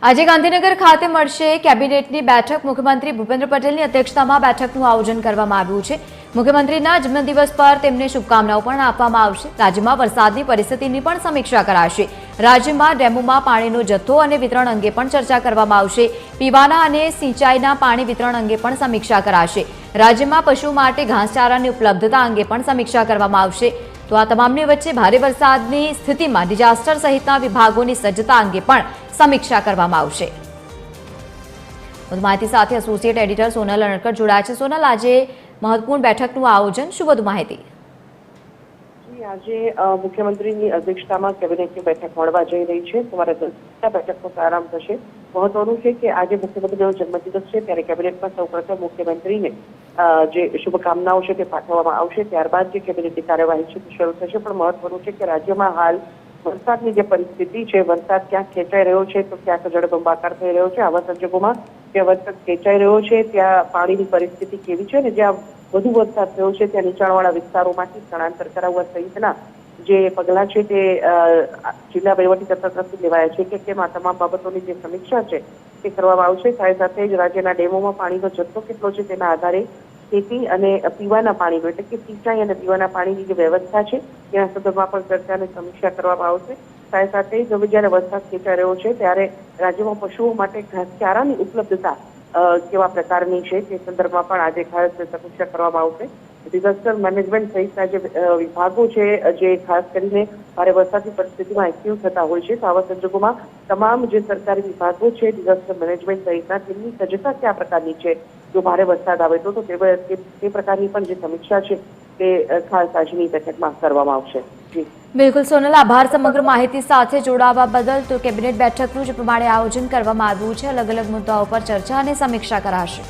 આજે ગાંધીનગર ખાતે મળશે કેબિનેટની બેઠક। મુખ્યમંત્રી ભૂપેન્દ્ર પટેલની અધ્યક્ષતામાં બેઠકનું આયોજન કરવામાં આવ્યું છે। મુખ્યમંત્રીના જન્મદિવસ પર તેમને શુભકામનાઓ પણ આપવામાં આવશે। રાજ્યમાં વરસાદની પરિસ્થિતિની પણ સમીક્ષા કરાશે। રાજ્યમાં ડેમોમાં પાણીનો જથ્થો અને વિતરણ અંગે પણ ચર્ચા કરવામાં આવશે। પીવાના અને સિંચાઈના પાણી વિતરણ અંગે પણ સમીક્ષા કરાશે। રાજ્યમાં પશુઓ માટે ઘાસચારાની ઉપલબ્ધતા અંગે પણ સમીક્ષા કરવામાં આવશે। તો આ તમામની વચ્ચે ભારે વરસાદની સ્થિતિમાં ડિઝાસ્ટર સહિતના વિભાગોની સજ્જતા અંગે પણ સમીક્ષા કરવામાં આવશે। વધુ માહિતી સાથે એસોસિએટ એડિટર સોનલ અણકર જોડાયા છે। સોનલ, આજે મહત્વપૂર્ણ બેઠકનું આયોજન, શું વધુ માહિતી? આજે મુખ્યમંત્રીની અધ્યક્ષતામાં કેબિનેટની બેઠક મળવા જઈ રહી છે। સવારે 10 બેઠકનો પ્રારંભ થશે। મહત્વનું છે કે આજે મુખ્યમંત્રીનો જન્મદિવસ છે, ત્યારે કેબિનેટમાં સૌપ્રથમ મુખ્યમંત્રીને જે શુભકામનાઓ છે તે પાઠવવામાં આવશે। ત્યારબાદ જે કેબિનેટની કાર્યવાહી છે તે શરૂ થશે। પણ મહત્વનું છે કે રાજ્યમાં હાલ વરસાદની જે પરિસ્થિતિ છે, વરસાદ ક્યાંક ખેંચાઈ રહ્યો છે તો ક્યાંક જળબંબાકાર થઈ રહ્યો છે। આવા સંજોગોમાં જ્યાં વરસાદ ખેંચાઈ રહ્યો છે ત્યાં પાણીની પરિસ્થિતિ કેવી છે, અને જ્યાં વધુ વરસાદ થયો છે ત્યાં નીચાણવાળા વિસ્તારોમાંથી સ્થળાંતર કરાવવા સહિતના જે પગલાં છે તે જિલ્લા વહીવટીતંત્ર તરફથી લેવાયા છે કે કેમ આ તમામ બાબતોની જે સમીક્ષા છે તે કરવામાં આવશે। સાથે જ રાજ્યના ડેમોમાં પાણીનો જથ્થો કેટલો છે તેના આધારે ખેતી અને પીવાના પાણીનો, એટલે કે સિંચાઈ અને પીવાના પાણીની જે વ્યવસ્થા છે તેના સંદર્ભમાં પણ ચર્ચા અને સમીક્ષા કરવામાં આવશે। સાથે જ હવે જ્યારે વરસાદ ખેંચાઈ રહ્યો છે ત્યારે રાજ્યમાં પશુઓ માટે ઘાસચારાની ઉપલબ્ધતા કેવા પ્રકારની છે તે સંદર્ભમાં પણ આજે ખાસ સમીક્ષા કરવામાં આવશે। ડિઝાસ્ટર મેનેજમેન્ટ સહિતના જે વિભાગો છે જે ખાસ કરીને ભારે વરસાદની પરિસ્થિતિમાં એક્ટિવ થતા હોય છે, તો આવા સંજોગોમાં તમામ જે સરકારી વિભાગો છે ડિઝાસ્ટર મેનેજમેન્ટ સહિતના તેમની સજ્જતા કયા પ્રકારની છે, જો ભારે વરસાદ આવે તો તે પ્રકારની પણ જે સમીક્ષા છે તે ખાસ આજની બેઠકમાં કરવામાં આવશે। બિલકુલ સોનલ, આભાર સમગ્ર માહિતી સાથે જોડાવા બદલ। તો કેબિનેટ બેઠકનું જે પ્રમાણે આયોજન કરવામાં આવ્યું છે, અલગ અલગ મુદ્દાઓ પર ચર્ચા અને સમીક્ષા કરાશે।